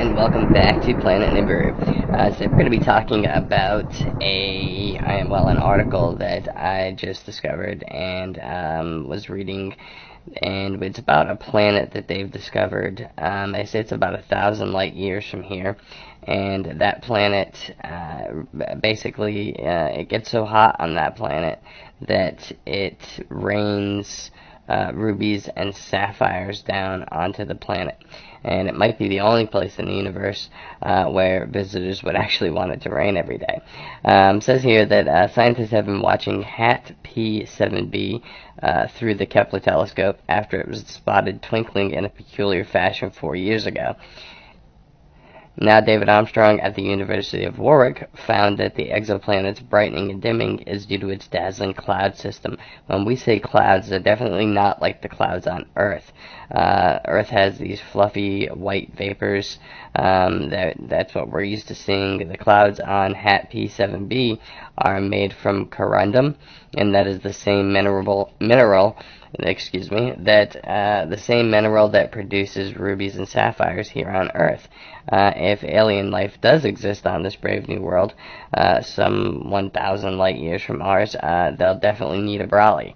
and welcome back to Planet Nibiru. So we're going to be talking about an article that I just discovered and was reading, and it's about a planet that they've discovered. They say it's about 1,000 light years from here, and that planet, it gets so hot on that planet that it rains rubies and sapphires down onto the planet. And it might be the only place in the universe where visitors would actually want it to rain every day. It says here that scientists have been watching HAT P7b through the Kepler telescope after it was spotted twinkling in a peculiar fashion 4 years ago. Now, David Armstrong at the University of Warwick found that the exoplanet's brightening and dimming is due to its dazzling cloud system. When we say clouds, they're definitely not like the clouds on Earth. Earth has these fluffy white vapors. That's what we're used to seeing. The clouds on HAT P7b are made from corundum, and that is the same mineral that produces rubies and sapphires here on Earth. If alien life does exist on this brave new world, some 1,000 light years from ours, they'll definitely need a brolly.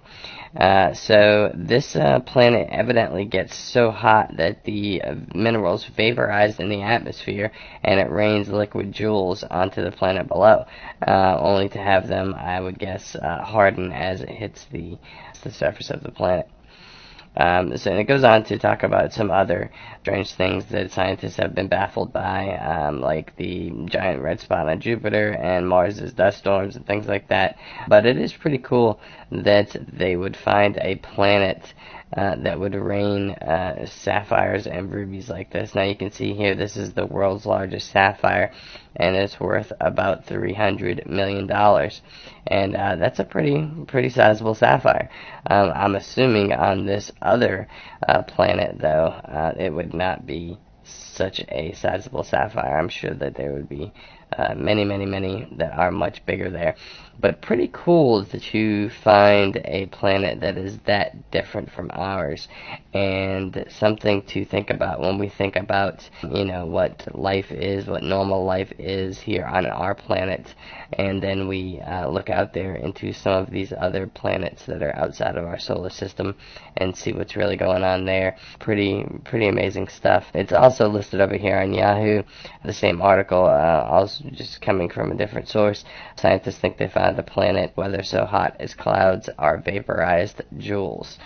So this planet evidently gets so hot that the minerals vaporize in the atmosphere, and it rains liquid jewels onto the planet below, only to have them, I would guess, harden as it hits the surface of the planet. And it goes on to talk about some other strange things that scientists have been baffled by, like the giant red spot on Jupiter and Mars's dust storms and things like that. But it is pretty cool that they would find a planet that would rain sapphires and rubies like this. Now you can see here, this is the world's largest sapphire, and it's worth about $300 million. And that's a pretty sizable sapphire. I'm assuming on this other planet, though, it would not be such a sizable sapphire. I'm sure that there would be many that are much bigger there. But pretty cool to find a planet that is that different from ours, and something to think about when we think about, what life is, what normal life is here on our planet, and then we look out there into some of these other planets that are outside of our solar system and see what's really going on there. Pretty amazing stuff. It's also listed over here on Yahoo, the same article, also just coming from a different source. Scientists think they found a planet weather so hot its clouds are vaporized jewels.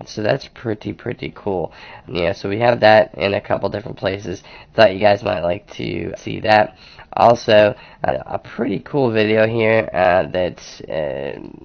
So that's pretty cool. Yeah, so we have that in a couple different places. Thought you guys might like to see that. Also, a pretty cool video here that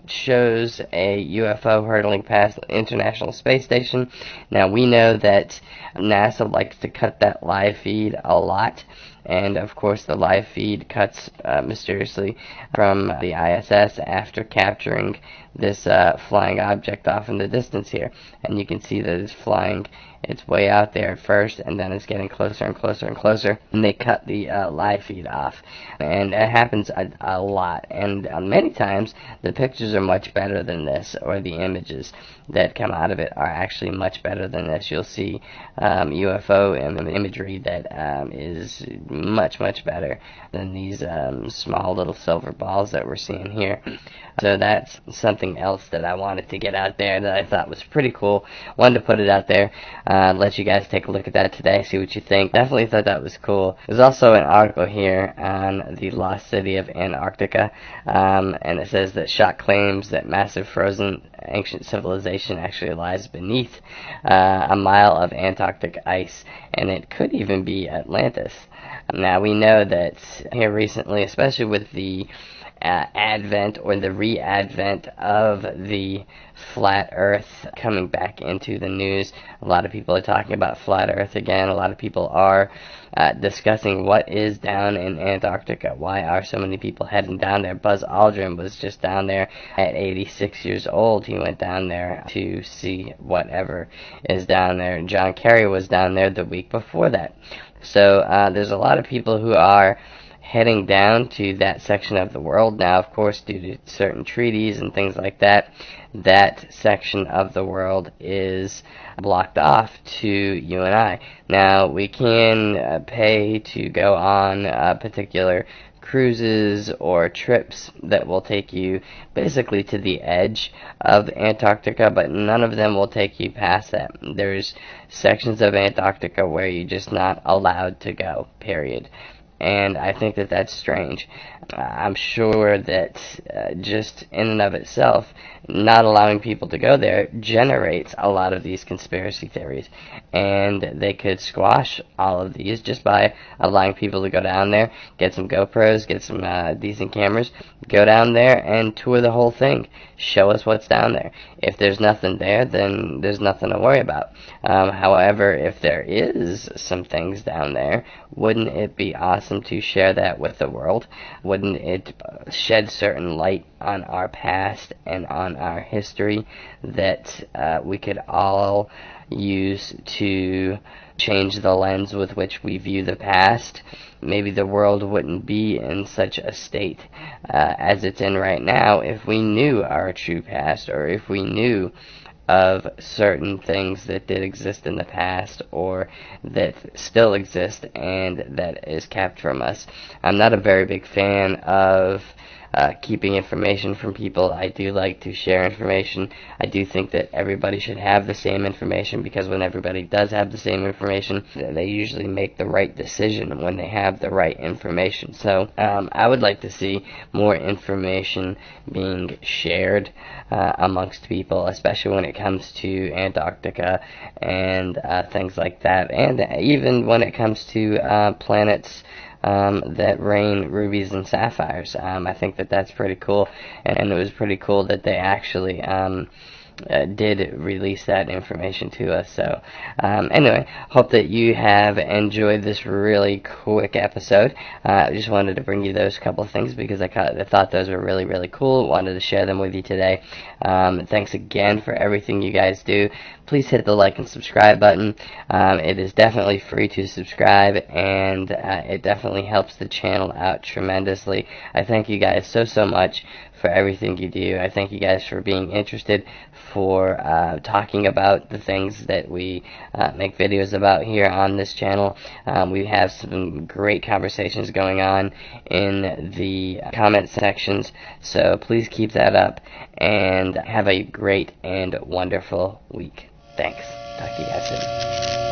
shows a UFO hurtling past the International Space Station. Now, we know that NASA likes to cut that live feed a lot, and of course the live feed cuts mysteriously from the ISS after capturing this flying object off in the distance here. And you can see that it's flying its way out there at first, and then it's getting closer and closer, and they cut the live feed off. And it happens a lot, and many times the pictures are much better than this, or the images that come out of it are actually much better than this. You'll see UFO imagery that is much better than these small little silver balls that we're seeing here. So that's something else that I wanted to get out there that I thought was pretty cool. Wanted to put it out there, let you guys take a look at that today, see what you think. Definitely thought that was cool. There's also an article here on the lost city of Antarctica, and it says that shock claims that massive frozen ancient civilization actually lies beneath a mile of Antarctic ice, and it could even be Atlantis. Now, we know that here recently, especially with the advent or the re-advent of the flat earth coming back into the news, a lot of people are talking about flat earth again. A lot of people are discussing what is down in Antarctica. Why are so many people heading down there? Buzz Aldrin was just down there at 86 years old. He went down there to see whatever is down there. John Kerry was down there the week before that. So there's a lot of people who are heading down to that section of the world. Now, of course, due to certain treaties and things like that, that section of the world is blocked off to you and I. Now, we can pay to go on particular cruises or trips that will take you basically to the edge of Antarctica, but none of them will take you past that. There's sections of Antarctica where you're just not allowed to go, period. And I think that that's strange. I'm sure that just in and of itself, not allowing people to go there generates a lot of these conspiracy theories. And they could squash all of these just by allowing people to go down there, get some GoPros, get some decent cameras, go down there and tour the whole thing. Show us what's down there. If there's nothing there, then there's nothing to worry about. However, if there is some things down there, wouldn't it be awesome to share that with the world? Wouldn't it shed certain light on our past and on our history that we could all use to change the lens with which we view the past? Maybe the world wouldn't be in such a state as it's in right now if we knew our true past, or if we knew of certain things that did exist in the past or that still exist and that is kept from us. I'm not a very big fan of keeping information from people. I do like to share information. I do think that everybody should have the same information, because when everybody does have the same information, they usually make the right decision when they have the right information. So I would like to see more information being shared amongst people, especially when it comes to Antarctica and things like that, and even when it comes to planets that rain rubies and sapphires. I think that that's pretty cool, and it was pretty cool that they actually did release that information to us. So anyway, hope that you have enjoyed this really quick episode. I just wanted to bring you those couple of things because I thought those were really, really cool. Wanted to share them with you today. Thanks again for everything you guys do. Please hit the like and subscribe button. It is definitely free to subscribe, and it definitely helps the channel out tremendously. I thank you guys so much for everything you do. I thank you guys for being interested, for talking about the things that we make videos about here on this channel. We have some great conversations going on in the comment sections, so please keep that up, and have a great and wonderful week. Thanks. Talk to you guys soon.